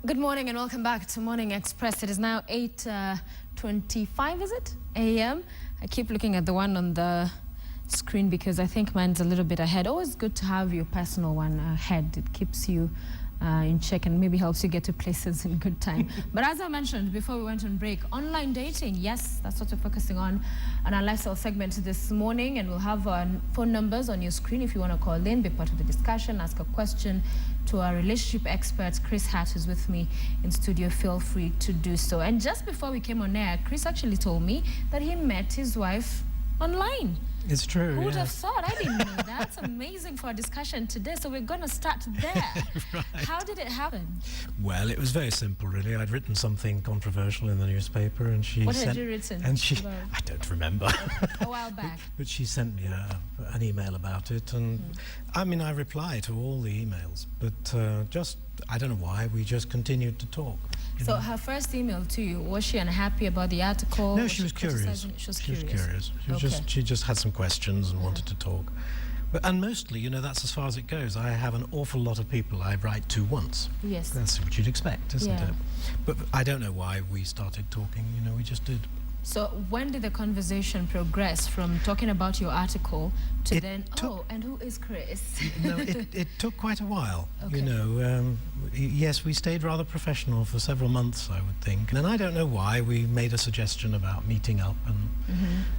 Good morning and welcome back to Morning Express. It is now 8:25, is it? a.m. I keep looking at the one on the screen because I think mine's a little bit ahead. Always good to have your personal one ahead. It keeps you in check and maybe helps you get to places in good time. But as I mentioned before we went on break, online dating, yes, that's what we're focusing on our lifestyle segment this morning, and we'll have phone numbers on your screen if you want to call in, be part of the discussion, ask a question to our relationship expert, Chris Hart, who's with me in studio. Feel free to do so. And just before we came on air, Chris actually told me that he met his wife online. It's true. Who would have thought? I didn't know that. That's amazing for our discussion today. So we're going to start there. Right. How did it happen? Well, it was very simple, really. I'd written something controversial in the newspaper, and she What sent... had you written? And she... I don't remember. A while back. But she sent me an email about it, and I mean, I replied to all the emails, but I don't know why, we just continued to talk. So her first email to you, was she unhappy about the article? No, she was curious. She was curious. She just had some questions and wanted to talk. And mostly, you know, that's as far as it goes. I have an awful lot of people I write to once. Yes. That's what you'd expect, isn't it? But I don't know why we started talking, you know, we just did. So when did the conversation progress from talking about your article to and who is Chris? No, it took quite a while, okay. You know. Yes, we stayed rather professional for several months, I would think. And I don't know why, we made a suggestion about meeting up,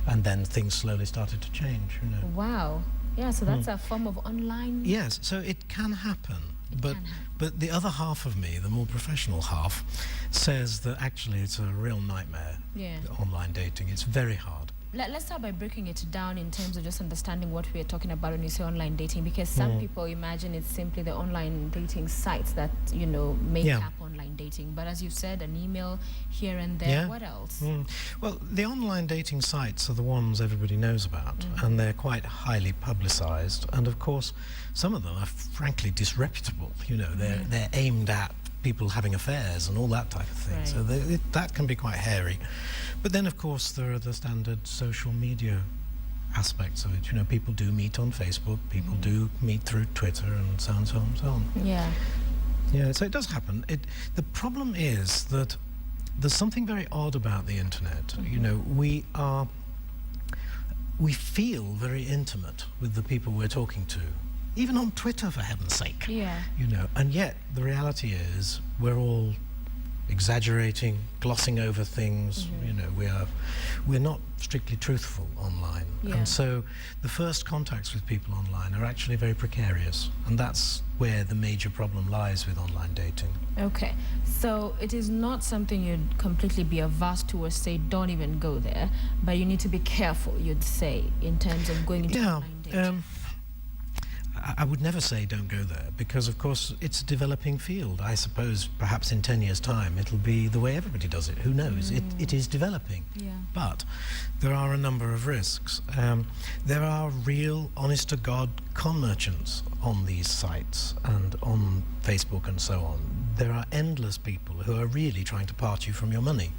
and then things slowly started to change, you know. Wow. Yeah, so that's a form of online... Yes, so it can happen. But the other half of me, the more professional half, says that actually it's a real nightmare, online dating. It's very hard. Let's start by breaking it down in terms of just understanding what we're talking about when you say online dating, because some people imagine it's simply the online dating sites that, you know, make up online dating. But as you said, an email here and there, what else? Well, the online dating sites are the ones everybody knows about, and they're quite highly publicized. And of course, some of them are frankly disreputable. You know, they're aimed at people having affairs and all that type of thing. Right. So that can be quite hairy. But then, of course, there are the standard social media aspects of it. You know, people do meet on Facebook, people do meet through Twitter, and so on, so on, so on. Yeah. Yeah, so it does happen. The problem is that there's something very odd about the internet. You know, we feel very intimate with the people we're talking to. Even on Twitter, for heaven's sake. Yeah. You know, and yet the reality is we're all exaggerating, glossing over things. You know, we're not strictly truthful online. And so the first contacts with people online are actually very precarious, and that's where the major problem lies with online dating. Okay, so it is not something you'd completely be averse to or say don't even go there, but you need to be careful, you'd say, in terms of going into online dating. I would never say don't go there, because of course it's a developing field. I suppose perhaps in 10 years' time it'll be the way everybody does it. Who knows? It is developing. But there are a number of risks. There are real, honest-to-God con merchants on these sites and on Facebook and so on. There are endless people who are really trying to part you from your money.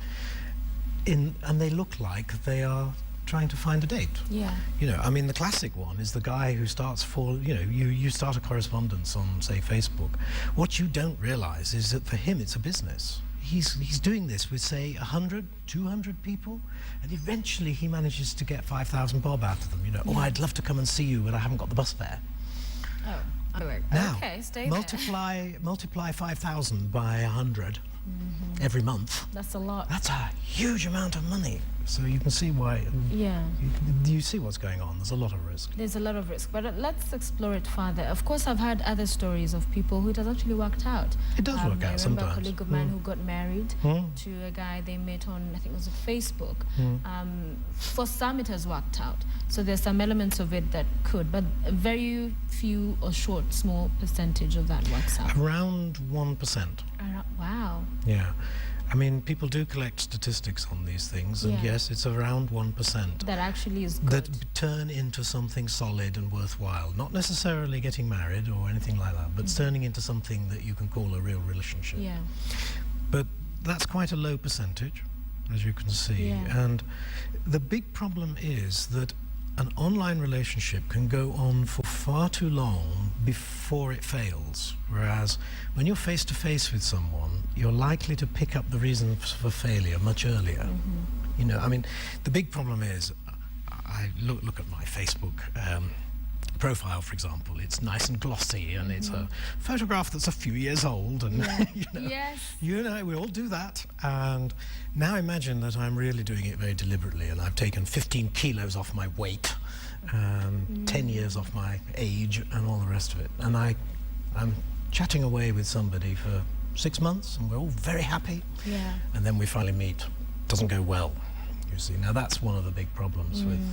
And they look like they are trying to find a date. Yeah. You know, I mean, the classic one is the guy who starts you start a correspondence on, say, Facebook. What you don't realize is that for him it's a business. He's doing this with, say, 100, 200 people, and eventually he manages to get 5,000 bob out of them. You know, oh, I'd love to come and see you, but I haven't got the bus fare. Oh, now, okay, stay multiply 5,000 by 100 every month. That's a lot. That's a huge amount of money. So you can see why. You see what's going on. There's a lot of risk. There's a lot of risk, but let's explore it further. Of course, I've heard other stories of people who it has actually worked out. It does work out sometimes. I remember a colleague of mine who got married to a guy they met on, I think it was Facebook. For some, it has worked out. So there's some elements of it that could, but a very few or short, small percentage of that works out. Around 1%. Wow. Yeah. I mean, people do collect statistics on these things, and yes, it's around 1%. That actually is good. That turn into something solid and worthwhile. Not necessarily getting married or anything like that, but turning into something that you can call a real relationship. Yeah. But that's quite a low percentage, as you can see. Yeah. And the big problem is that an online relationship can go on for far too long before it fails. Whereas when you're face to face with someone, you're likely to pick up the reasons for failure much earlier. You know, I mean, the big problem is, I look at my Facebook profile, for example. It's nice and glossy, and it's a photograph that's a few years old, and you know, we all do that. And now imagine that I'm really doing it very deliberately, and I've taken 15 kilos off my weight, 10 years off my age, and all the rest of it. And I'm chatting away with somebody for 6 months, and we're all very happy. And then we finally meet. Doesn't go well. You see, now that's one of the big problems with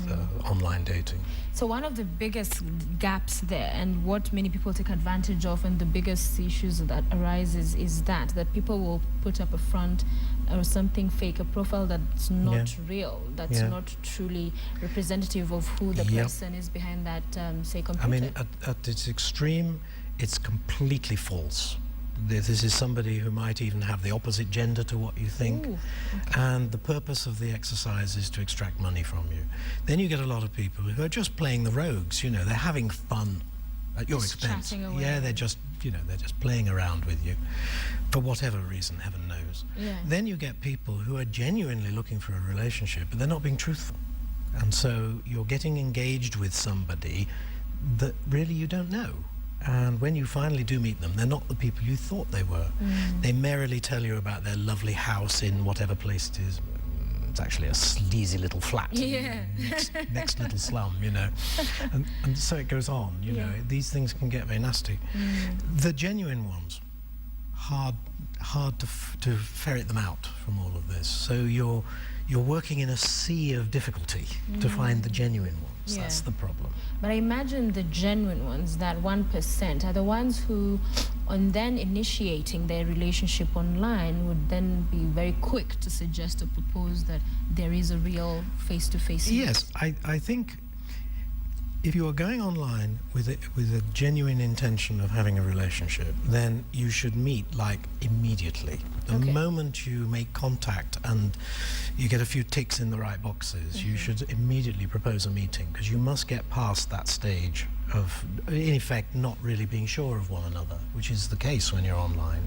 online dating. So one of the biggest gaps there, and what many people take advantage of, and the biggest issues that arises is that people will put up a front or something fake, a profile that's not real, that's not truly representative of who the person is behind that, say, computer. I mean, at its extreme, it's completely false. This is somebody who might even have the opposite gender to what you think. And the purpose of the exercise is to extract money from you. Then you get a lot of people who are just playing the rogues, you know, they're having fun at your expense. Yeah, they're just, you know, they're just playing around with you for whatever reason, heaven knows. Then you get people who are genuinely looking for a relationship, but they're not being truthful. And so you're getting engaged with somebody that really you don't know. And when you finally do meet them, they're not the people you thought they were. They merrily tell you about their lovely house in whatever place it is. It's actually a sleazy little flat next little slum, you know. And so it goes on, you know. These things can get very nasty. The genuine ones, hard to ferret them out from all of this. So you're working in a sea of difficulty to find the genuine ones. That's the problem. But I imagine the genuine ones, that 1%, are the ones who, on then initiating their relationship online, would then be very quick to suggest or propose that there is a real face-to-face. Yes, I think if you are going online with a genuine intention of having a relationship, then you should meet like immediately. The moment you make contact and you get a few ticks in the right boxes, you should immediately propose a meeting, because you must get past that stage of, in effect, not really being sure of one another, which is the case when you're online.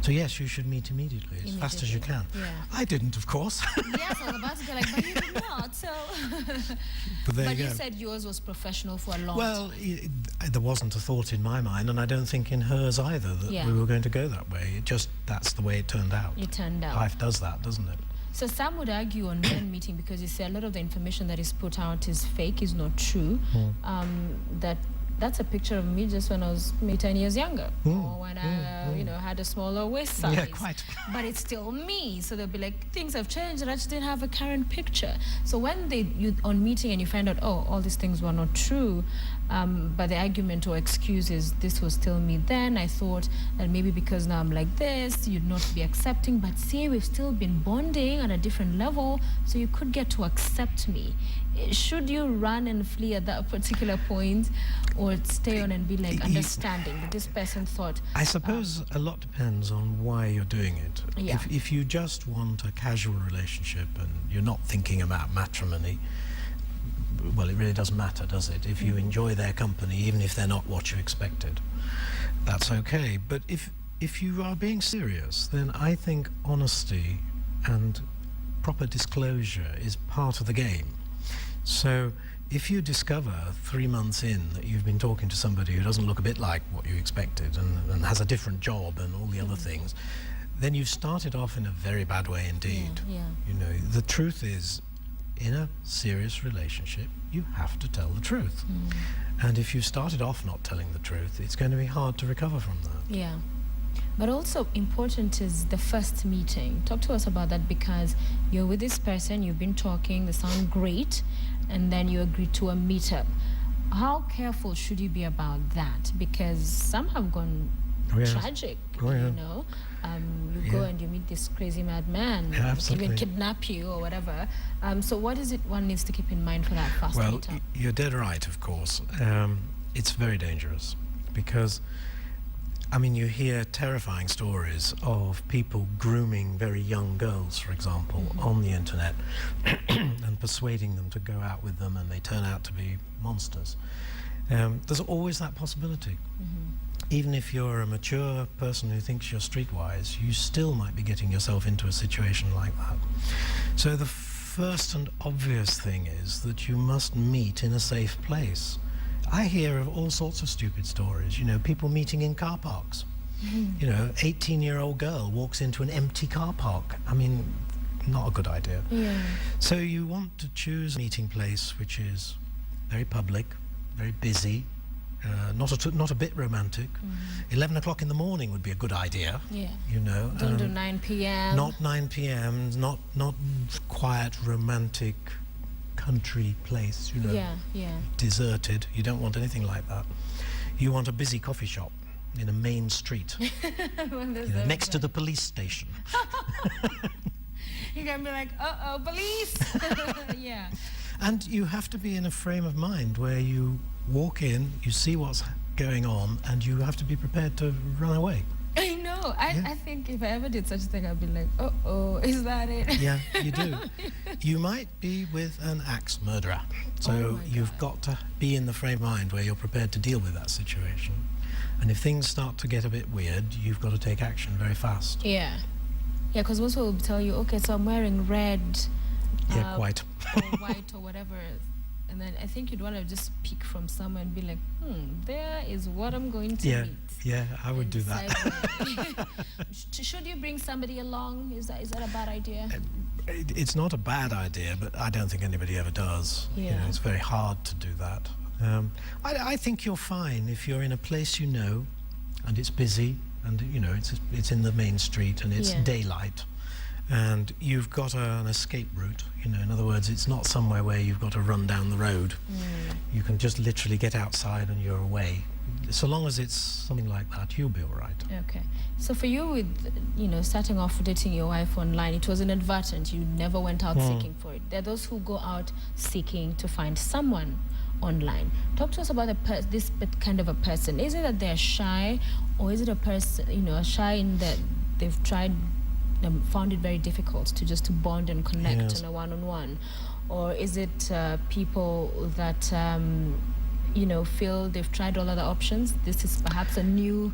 So yes, you should meet immediately, as fast as you can. I didn't, of course. Yes, I was about to go like, but you did not, so... But you said yours was professional for a long time. Well, there wasn't a thought in my mind, and I don't think in hers either, that we were going to go that way. It just, that's the way it turned out. It turned out. Life does that, doesn't it? So some would argue on one meeting, because you say a lot of the information that is put out is fake, is not true, that's a picture of me just when I was maybe 10 years younger, or when I, you know, had a smaller waist size. Yeah, quite. But it's still me. So they'll be like, things have changed, and I just didn't have a current picture. So when you on meeting and you find out, oh, all these things were not true, but the argument or excuse is, this was still me then. I thought that maybe because now I'm like this, you'd not be accepting. But see, we've still been bonding at a different level, so you could get to accept me. Should you run and flee at that particular point, or stay on and be like understanding that this person thought? I suppose a lot depends on why you're doing it. If you just want a casual relationship and you're not thinking about matrimony, well, it really doesn't matter, does it? If you enjoy their company, even if they're not what you expected, that's okay. But if you are being serious, then I think honesty and proper disclosure is part of the game. So if you discover 3 months in that you've been talking to somebody who doesn't look a bit like what you expected and has a different job and all the other things, then you've started off in a very bad way indeed. You know, the truth is, in a serious relationship, you have to tell the truth. And if you started off not telling the truth, it's going to be hard to recover from that. But also important is the first meeting. Talk to us about that, because you're with this person, you've been talking, they sound great, and then you agree to a meetup. How careful should you be about that? Because some have gone tragic, you know. You go and you meet this crazy madman, even kidnap you or whatever. So what is it one needs to keep in mind for that first meetup? Well, you're dead right, of course. It's very dangerous, because I mean, you hear terrifying stories of people grooming very young girls, for example, on the internet and persuading them to go out with them, and they turn out to be monsters. There's always that possibility. Even if you're a mature person who thinks you're streetwise, you still might be getting yourself into a situation like that. So the first and obvious thing is that you must meet in a safe place. I hear of all sorts of stupid stories, you know, people meeting in car parks. You know, 18-year-old girl walks into an empty car park. I mean, not a good idea. So you want to choose a meeting place which is very public, very busy, not a bit romantic. 11 o'clock in the morning would be a good idea. You know, don't do 9 p.m. Not 9 p.m. Not quiet, romantic country place. You know, deserted. You don't want anything like that. You want a busy coffee shop in a main street, next to the police station. You're gonna be like, uh-oh, police. And you have to be in a frame of mind where you walk in, you see what's going on, and you have to be prepared to run away. I know. I think if I ever did such a thing, I'd be like, uh-oh, is that it? Yeah, you do. You might be with an axe murderer. So you've got to be in the frame of mind where you're prepared to deal with that situation. And if things start to get a bit weird, you've got to take action very fast. Yeah, because most people will tell you, okay, so I'm wearing red. White. Or white or whatever. And then I think you'd want to just peek from somewhere and be like, there is what I'm going to meet. Yeah, I would do that. Should you bring somebody along? Is that a bad idea? It's not a bad idea, but I don't think anybody ever does. You know, it's very hard to do that. I think you're fine if you're in a place you know, and it's busy, and you know it's in the main street, and it's daylight, and you've got an escape route. You know, in other words, it's not somewhere where you've got to run down the road. You can just literally get outside and you're away. So long as it's something like that, you'll be all right. Okay. So for you, with starting off dating your wife online, it was inadvertent. You never went out seeking for it. There are those who go out seeking to find someone online. Talk to us about this kind of a person. Is it that they're shy, or is it a person, shy in that they've tried, found it very difficult to bond and connect on a one-on-one, or is it people that feel they've tried all other options? This is perhaps a new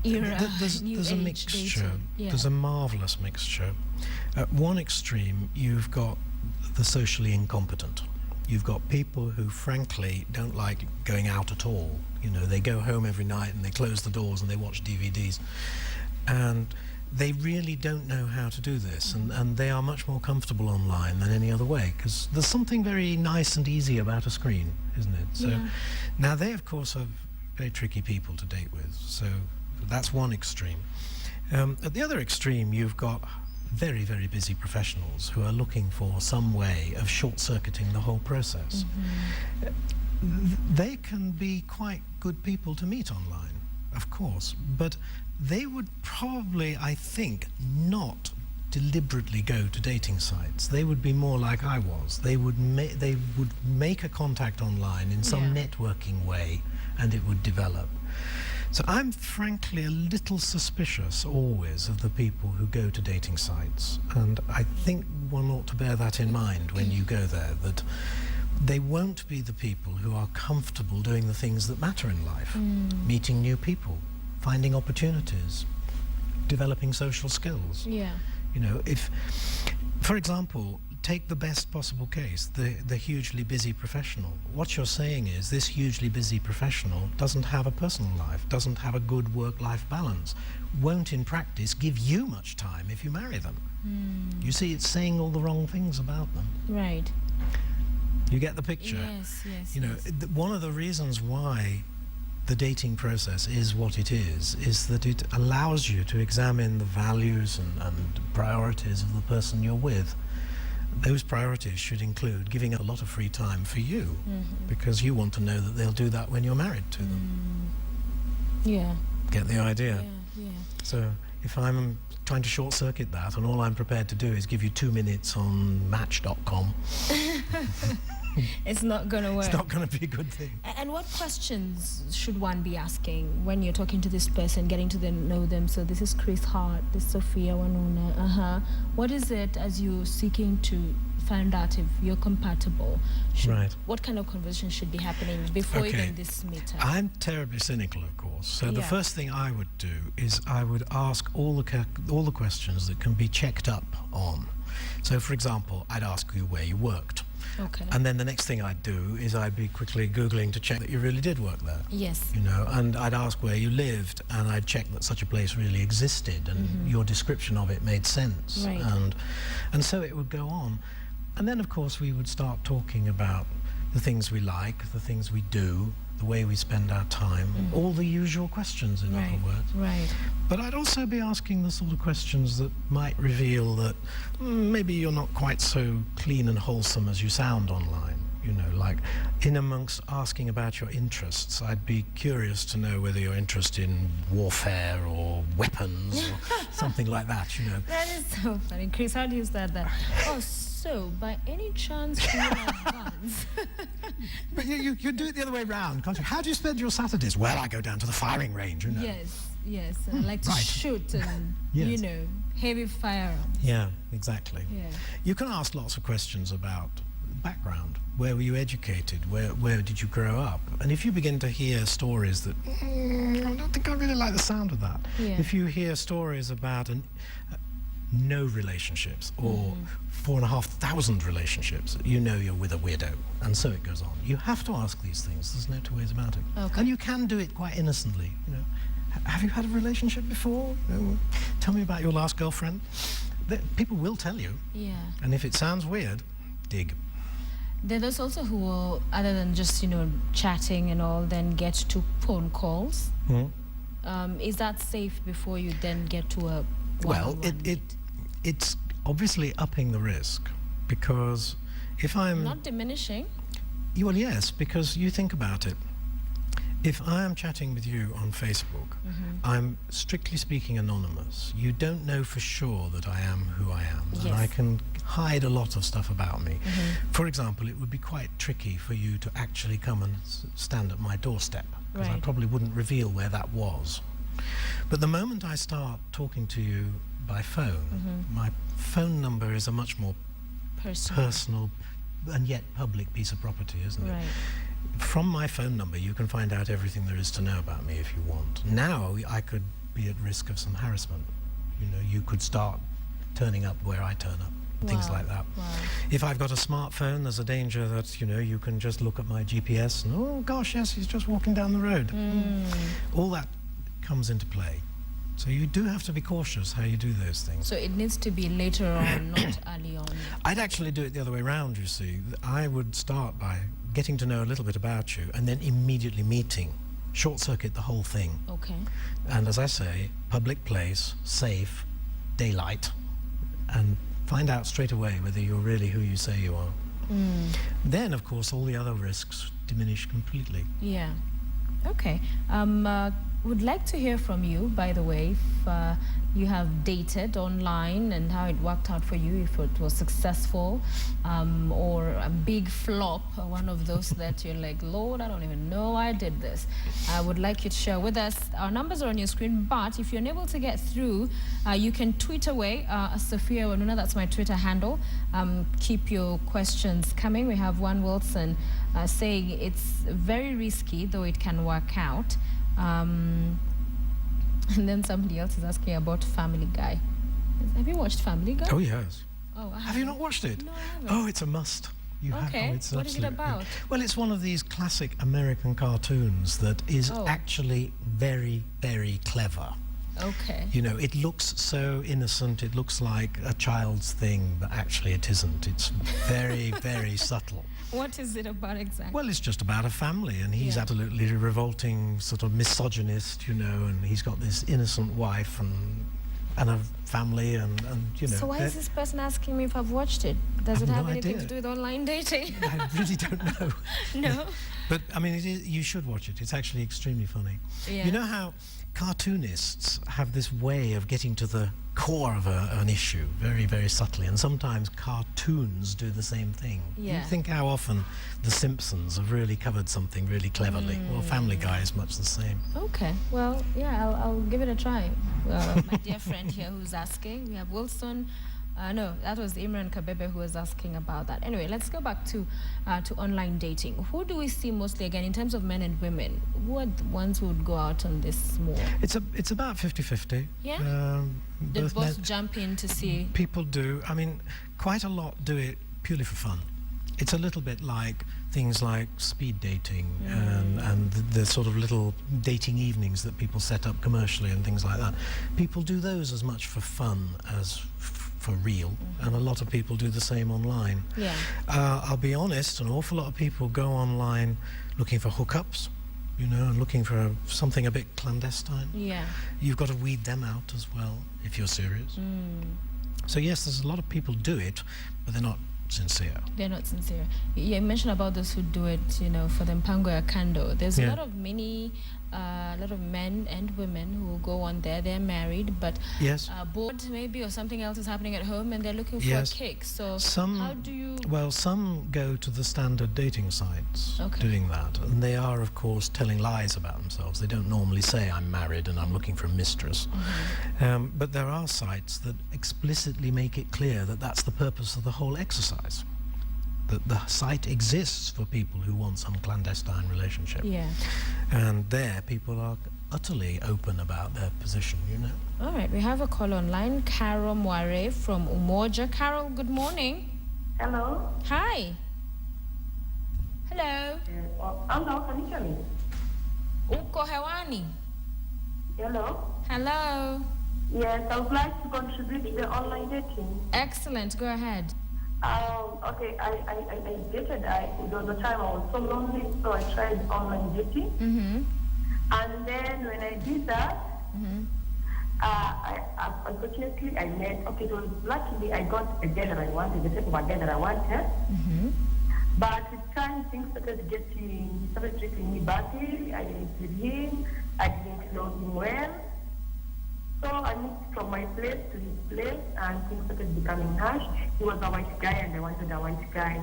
era. There's a mixture. There's a marvelous mixture. At one extreme, you've got the socially incompetent. You've got people who, frankly, don't like going out at all. You know, they go home every night and they close the doors and they watch DVDs. And they really don't know how to do this. And they are much more comfortable online than any other way, because there's something very nice and easy about a screen, isn't it? So now they, of course, are very tricky people to date with. So that's one extreme. At the other extreme, you've got very, very busy professionals who are looking for some way of short-circuiting the whole process. They can be quite good people to meet online, of course, but they would probably, I think, not deliberately go to dating sites. They would be more like I was. They would make a contact online in some networking way, and it would develop. So I'm frankly a little suspicious always of the people who go to dating sites, and I think one ought to bear that in mind when you go there, that they won't be the people who are comfortable doing the things that matter in life, meeting new people, finding opportunities, developing social skills. You know, if, for example, take the best possible case, the hugely busy professional. What you're saying is this hugely busy professional doesn't have a personal life, doesn't have a good work-life balance, won't in practice give you much time if you marry them. You see, it's saying all the wrong things about them. Right. You get the picture? Yes. You know, one of the reasons why the dating process is what it is that it allows you to examine the values and priorities of the person you're with. Those priorities should include giving a lot of free time for you, because you want to know that they'll do that when you're married to them. Get the idea? So if I'm trying to short-circuit that and all I'm prepared to do is give you 2 minutes on Match.com, it's not going to work. It's not going to be a good thing. And what questions should one be asking when you're talking to this person, getting to know them? So this is Chris Hart, this is Sophia Wanuna. What is it as you're seeking to find out if you're compatible? Right. What kind of conversation should be happening before even this meetup? I'm terribly cynical, of course. So the first thing I would do is I would ask all the questions that can be checked up on. So, for example, I'd ask you where you worked. Okay. And then the next thing I'd do is I'd be quickly Googling to check that you really did work there. Yes. You know, and I'd ask where you lived, and I'd check that such a place really existed, and your description of it made sense. Right. And so it would go on. And then, of course, we would start talking about the things we like, the things we do, the way we spend our time, all the usual questions, in other words. Right. But I'd also be asking the sort of questions that might reveal that maybe you're not quite so clean and wholesome as you sound online. You know, like in amongst asking about your interests, I'd be curious to know whether you're interested in warfare or weapons or something like that, you know. That is so funny. Chris, how do you start that? Oh, so by any chance do you advance? But you do it the other way around, can't you? How do you spend your Saturdays? Well, I go down to the firing range, you know. Yes. I like to shoot and, you know, heavy firearms. Yeah, exactly. Yeah. You can ask lots of questions about background. Where were you educated? Where did you grow up? And if you begin to hear stories that, I don't think I really like the sound of that. Yeah. If you hear stories about no relationships or 4,500 relationships, you know you're with a weirdo. And so it goes on. You have to ask these things. There's no two ways about it. Okay. And you can do it quite innocently. You know, have you had a relationship before? You know, tell me about your last girlfriend. People will tell you. Yeah. And if it sounds weird, dig. There are those also who will, other than just, you know, chatting and all, then get to phone calls. Is that safe before you then get to a one-on-one? It's obviously upping the risk, because if I'm... Not diminishing. Well, yes, because you think about it. If I am chatting with you on Facebook, I'm strictly speaking anonymous. You don't know for sure that I am who I am. Yes. And I can hide a lot of stuff about me. For example, it would be quite tricky for you to actually come and stand at my doorstep, because I probably wouldn't reveal where that was. But the moment I start talking to you by phone, my phone number is a much more personal and yet public piece of property, isn't it? From my phone number, you can find out everything there is to know about me if you want. Now, I could be at risk of some harassment. You know, you could start turning up where I turn up, things like that. If I've got a smartphone, there's a danger that, you know, you can just look at my GPS and, oh gosh, yes, he's just walking down the road. All that comes into play. So you do have to be cautious how you do those things. So it needs to be later on, not early on. I'd actually do it the other way around, you see. I would start by getting to know a little bit about you and then immediately meeting. Short-circuit the whole thing. Okay. And as I say, public place, safe, daylight, and find out straight away whether you're really who you say you are. Then, of course, all the other risks diminish completely. Yeah. Okay. Would like to hear from you, by the way, if you have dated online and how it worked out for you, if it was successful or a big flop, one of those that you're like, Lord, I don't even know I did this. I would like you to share with us. Our numbers are on your screen, but if you're unable to get through, you can tweet away, Sophia Wanuna, that's my Twitter handle. Keep your questions coming. We have one Wilson saying it's very risky, though it can work out. And then somebody else is asking about Family Guy. Have you watched Family Guy? Oh, yes. Oh, have you not watched it? No, I haven't. Oh, it's a must. You okay. It's what is it about? Well, it's one of these classic American cartoons that is actually very, very clever. Okay. You know, it looks so innocent, it looks like a child's thing, but actually it isn't. It's very, very subtle. What is it about exactly? Well, it's just about a family, and he's absolutely revolting sort of misogynist, you know, and he's got this innocent wife, and and a family, and you know. So why is this person asking me if I've watched it? Does it I have have no anything idea. to do with online dating? I really don't know. No. But I mean, you should watch it. It's actually extremely funny. Yeah. You know how cartoonists have this way of getting to the core of an issue very, very subtly, and sometimes cartoons do the same thing. Yeah. You think how often The Simpsons have really covered something really cleverly. Well, Family Guy is much the same. Okay. Well, yeah, I'll give it a try. My dear friend here who's asking, we have Wilson. No, that was Imran Kabebe who was asking about that. Anyway, let's go back to online dating. Who do we see mostly, again, in terms of men and women? Who are the ones who would go out on this more? It's about 50-50. Yeah? Did both men- jump in to see? People do. I mean, quite a lot do it purely for fun. It's a little bit like things like speed dating and the sort of little dating evenings that people set up commercially and things like that. People do those as much for fun as for real, and a lot of people do the same online. Yeah. I'll be honest, an awful lot of people go online looking for hookups, you know, and looking for something a bit clandestine. Yeah. You've got to weed them out as well, if you're serious. So yes, there's a lot of people do it, but they're not sincere. They're not sincere. You mentioned about those who do it, you know, for the mpango ya kando. There's a Yeah. lot of men and women who go on there. They're married, but Yes. bored maybe, or something else is happening at home, and they're looking for Yes. a kick. So Some, how do you? Well, some go to the standard dating sites Okay. doing that, and they are, of course, telling lies about themselves. They don't normally say, I'm married and I'm looking for a mistress. But there are sites that explicitly make it clear that that's the purpose of the whole exercise. That the site exists for people who want some clandestine relationship. Yeah. And there, people are utterly open about their position, you know. All right. We have a call online. Carol Moire from Umoja. Carol, good morning. Hello. Hi. Hello. Hello, can you hear me? Uko hewani. Hello. Hello. Yes, I would like to contribute to the online dating. Excellent. Go ahead. Okay, I dated. There was a time I was so lonely, so I tried online dating. And then when I did that, unfortunately I met. Okay, so luckily I got a guy that I wanted, the type of a guy that I wanted. But with time things started getting, he started treating me badly. I didn't with him. I didn't know him well. So I moved from my place to his place, and things started becoming harsh. He was a white guy, and I wanted a white guy.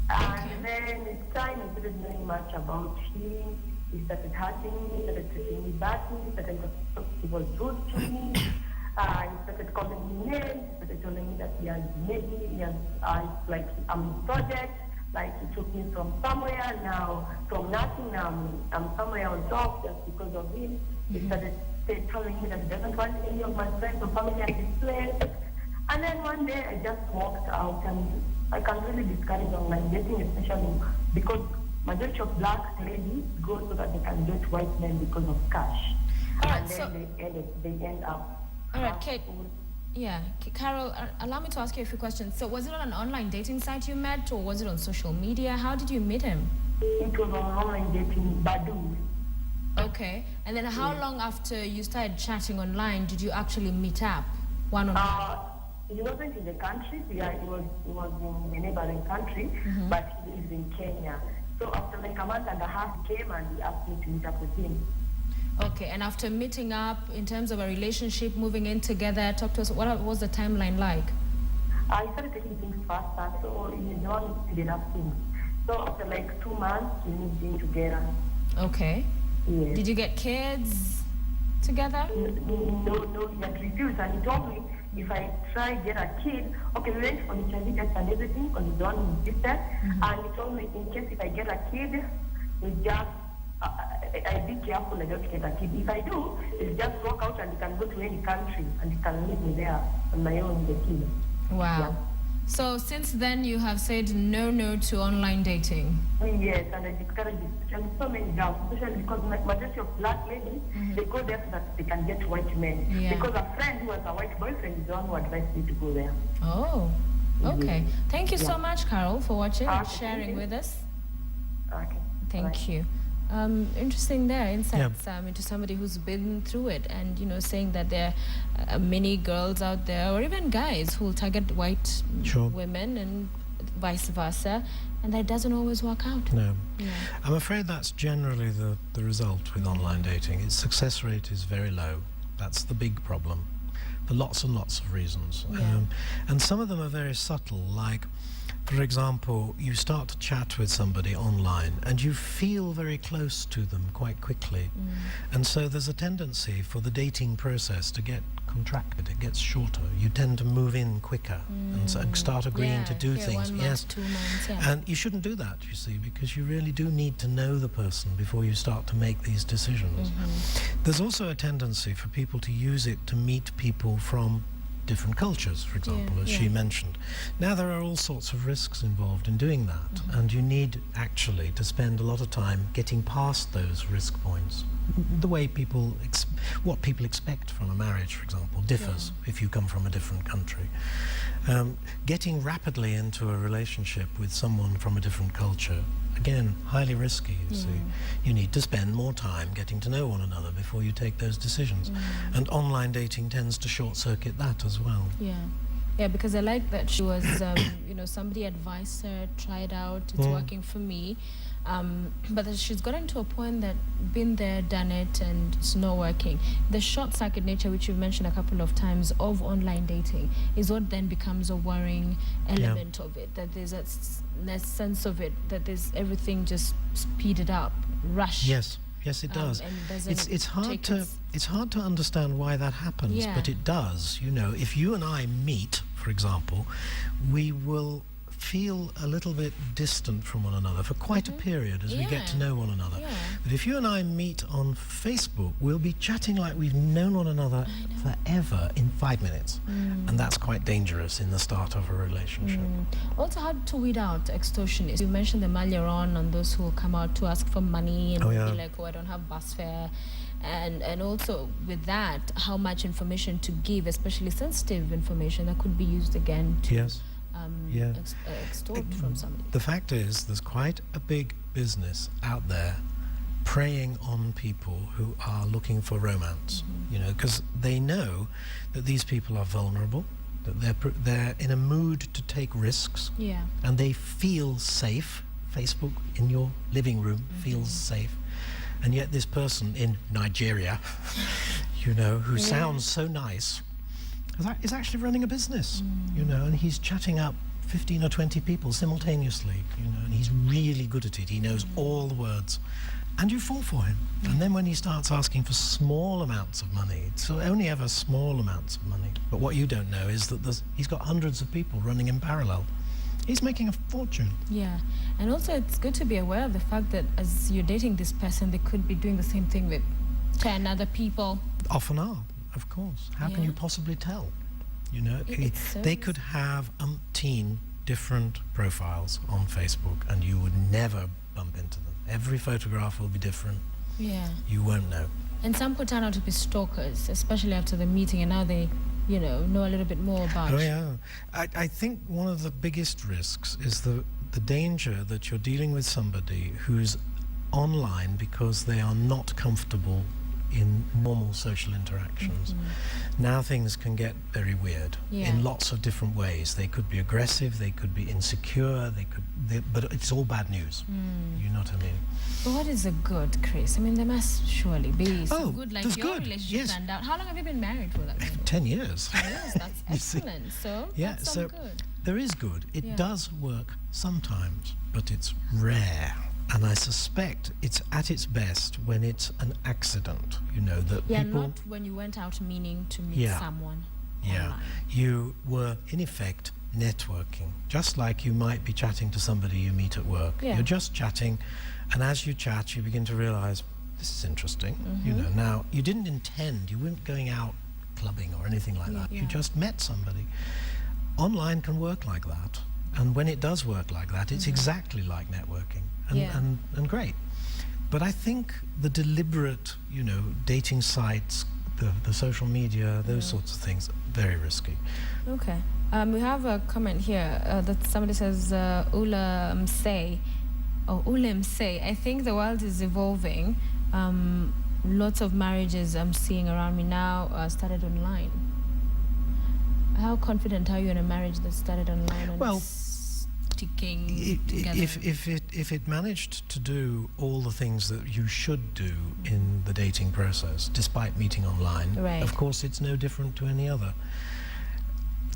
And then with time, I started knowing much about him. He started hurting me, started treating me badly, he was rude to me. He started calling me names, he started telling me that he has like I'm his project, like he took me from somewhere, now from nothing, now I'm somewhere on top just because of him. He started telling me that he doesn't want any of my friends or family at this place. And then one day I just walked out, and I can really discourage online dating, especially because majority of black ladies go so that they can date white men because of cash. All right, And then they end up. All right, Kate. Yeah, Carol, allow me to ask you a few questions. So was it on an online dating site you met, or was it on social media? How did you meet him? It was on online dating, Badoo. Okay. And then how long after you started chatting online did you actually meet up one-on-one? He wasn't in the country. Yeah, he was in a neighboring country, but he lives in Kenya. So after like a month and a half, he came and he asked me to meet up with him. Okay, and after meeting up, in terms of a relationship, moving in together, talk to us, what was the timeline like? I started taking things faster, so he did not speed up things. So after like 2 months, we moved in together. Okay. Yes. Did you get kids together? No, he had refused, and he told me if I try get a kid, okay, we went for the HIV test and everything because he's the one who did that, and he told me in case if I get a kid, we just I be careful I don't get a kid. If I do, it's just walk out and he can go to any country and he can leave me there on my own with the kid. Wow. Yeah. So since then you have said no to online dating. Yes, and I discourage it. And so many girls, especially because majority of black ladies, they go there so that they can get white men. Yeah. Because a friend who has a white boyfriend is the one who advised me to go there. Oh, okay. Thank you so Yeah. much, Carol, for watching and Okay, sharing thank you. with us. Okay. Thank Bye. you. Interesting there, insights into somebody who's been through it, and saying that there are many girls out there, or even guys, who will target white women and vice versa, and that doesn't always work out. No. I'm afraid that's generally the result with online dating. Its success rate is very low. That's the big problem, for lots and lots of reasons. And some of them are very subtle, like, for example, you start to chat with somebody online and you feel very close to them quite quickly. And so there's a tendency for the dating process to get contracted. It gets shorter. You tend to move in quicker and start agreeing to do things. 1 month, 2 months, And you shouldn't do that, you see, because you really do need to know the person before you start to make these decisions. There's also a tendency for people to use it to meet people from different cultures, for example, as she mentioned. Now, there are all sorts of risks involved in doing that, and you need actually to spend a lot of time getting past those risk points. The way what people expect from a marriage, for example, differs if you come from a different country. Getting rapidly into a relationship with someone from a different culture, again, highly risky, you see. You need to spend more time getting to know one another before you take those decisions. And online dating tends to short-circuit that as well. Yeah, because I like that she was, somebody advised her, try it out, it's working for me. But she's gotten to a point that been there, done it, and it's not working. The short-circuit nature, which you've mentioned a couple of times, of online dating is what then becomes a worrying element of it, that there's a sense of it, that there's everything just speeded up, rushed. Yes, it does. It's hard to understand why that happens, but it does. If you and I meet, for example, we will feel a little bit distant from one another for quite a period as we get to know one another. But if you and I meet on Facebook, we'll be chatting like we've known one another forever in 5 minutes. And that's quite dangerous in the start of a relationship. Also, how to weed out extortionists. You mentioned them earlier on those who will come out to ask for money and be like, I don't have bus fare. And also with that, how much information to give, especially sensitive information that could be used again to extort from somebody. The fact is, there's quite a big business out there preying on people who are looking for romance, because they know that these people are vulnerable, that they're in a mood to take risks, and they feel safe. Facebook in your living room feels safe. And yet this person in Nigeria, who sounds so nice, is actually running a business, and he's chatting up 15 or 20 people simultaneously, and he's really good at it. He knows all the words. And you fall for him. And then when he starts asking for small amounts of money, it's only ever small amounts of money. But what you don't know is that he's got hundreds of people running in parallel. He's making a fortune. Yeah, and also it's good to be aware of the fact that as you're dating this person, they could be doing the same thing with 10 other people. Often are, of course. How can you possibly tell? They could have umpteen different profiles on Facebook and you would never bump into them. Every photograph will be different. You won't know. And some could turn out to be stalkers, especially after the meeting, and now they know a little bit more about I think one of the biggest risks is the danger that you're dealing with somebody who's online because they are not comfortable in normal social interactions. Now things can get very weird in lots of different ways. They could be aggressive, they could be insecure, but it's all bad news. You know what I mean? But what is a good, Chris? I mean, there must surely be some good, like your good. relationship turned out. How long have you been married for? 10 years. 10 years, that's excellent. So that's some good. There is good. It does work sometimes, but it's rare. And I suspect it's at its best when it's an accident, that people... not when you went out meaning to meet someone online. You were, in effect, networking. Just like you might be chatting to somebody you meet at work. You're just chatting, and as you chat, you begin to realize, this is interesting. Now, you didn't intend, you weren't going out clubbing or anything like that. You just met somebody. Online can work like that. And when it does work like that, it's exactly like networking. And great. But I think the deliberate, dating sites, the social media, those sorts of things, very risky. Okay. We have a comment here that somebody says, Ula Msei, Oh, Ulem say, I think the world is evolving. Lots of marriages I'm seeing around me now started online. How confident are you in a marriage that started online and Well, sticking together? If it managed to do all the things that you should do in the dating process, despite meeting online, Right. of course it's no different to any other.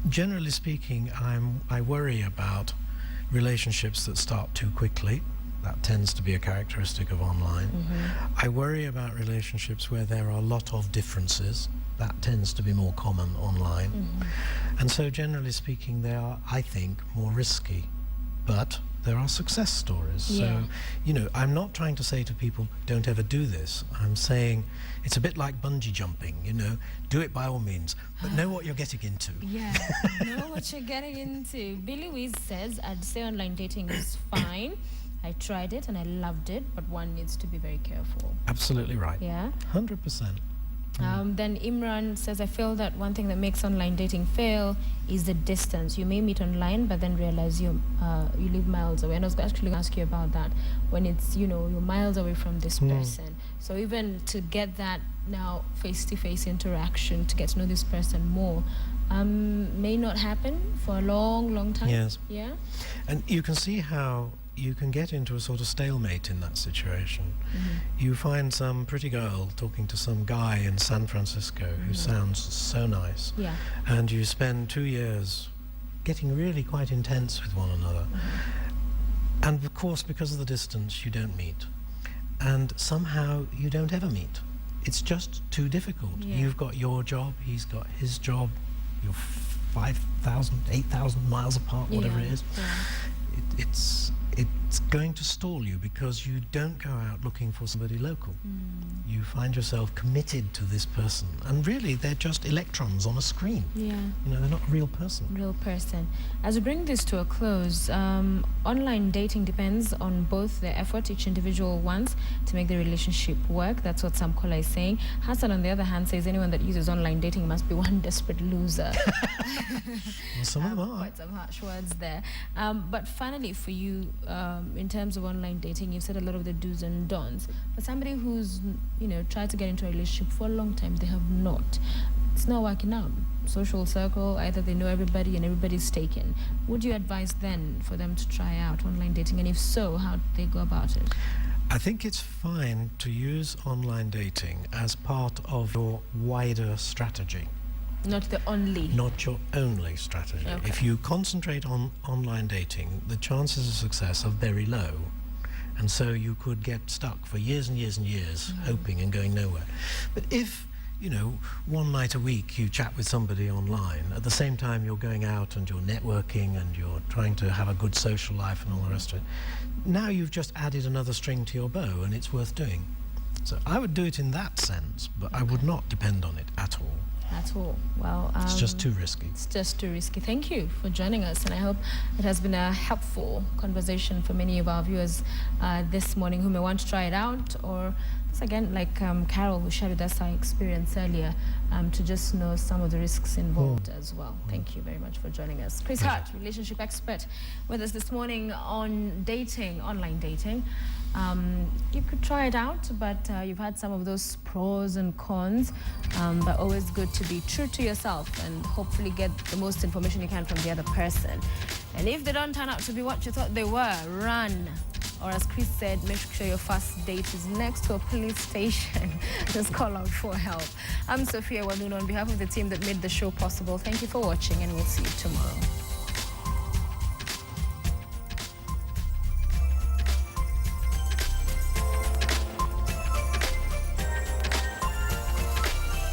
Generally speaking, I worry about relationships that start too quickly. That tends to be a characteristic of online. I worry about relationships where there are a lot of differences. That tends to be more common online. And so generally speaking, they are, I think, more risky. But there are success stories. Yeah. So, you know, I'm not trying to say to people, don't ever do this. I'm saying it's a bit like bungee jumping, you know, do it by all means, but know what you're getting into. Yeah, know what you're getting into. Billy Weiss says, I'd say online dating is fine. I tried it and I loved it, but one needs to be very careful. Absolutely right. Yeah. 100%. Then Imran says, I feel that one thing that makes online dating fail is the distance. You may meet online, but then realize you live miles away. And I was actually going to ask you about that. When it's, you know, you're miles away from this person. So even to get that now face-to-face interaction, to get to know this person more, may not happen for a long, long time. Yes. Yeah. And you can see how you can get into a sort of stalemate in that situation. You find some pretty girl talking to some guy in San Francisco who sounds so nice. Yeah. And you spend 2 years getting really quite intense with one another. And of course, because of the distance, you don't meet. And somehow you don't ever meet. It's just too difficult. Yeah. You've got your job, he's got his job, you're 5,000, 8,000 miles apart, whatever it is. Yeah. It's going to stall you because you don't go out looking for somebody local. You find yourself committed to this person, and really they're just electrons on a screen. Yeah. You know, they're not a real person. Real person. As we bring this to a close, online dating depends on both the effort each individual wants to make the relationship work. That's what some caller is saying. Hassan, on the other hand, says anyone that uses online dating must be one desperate loser. Well, some of them are. Quite some harsh words there. But finally, for you, in terms of online dating, you've said a lot of the do's and don'ts. For somebody who's, you know, tried to get into a relationship for a long time, they have not. It's not working out. Social circle, either they know everybody and everybody's taken. Would you advise then for them to try out online dating? And if so, how do they go about it? I think it's fine to use online dating as part of your wider strategy. Not the only. Not your only strategy. Okay. If you concentrate on online dating, the chances of success are very low. And so you could get stuck for years and years and years, hoping and going nowhere. But if, you know, one night a week you chat with somebody online, at the same time you're going out and you're networking and you're trying to have a good social life and all the rest of it, now you've just added another string to your bow and it's worth doing. So I would do it in that sense, but I would not depend on it at all. At all. Well, It's just too risky. It's just too risky. Thank you for joining us, and I hope it has been a helpful conversation for many of our viewers this morning who may want to try it out, or just again, like Carol, who shared with us her experience earlier, to just know some of the risks involved as well. Thank you very much for joining us. Chris Hart, relationship expert, with us this morning on dating, online dating. You could try it out, but you've had some of those pros and cons, but always good to be true to yourself and hopefully get the most information you can from the other person. And if they don't turn out to be what you thought they were, run. Or as Chris said, make sure your first date is next to a police station. Just call out for help. I'm Sophia Waluna on behalf of the team that made the show possible. Thank you for watching, and we'll see you tomorrow.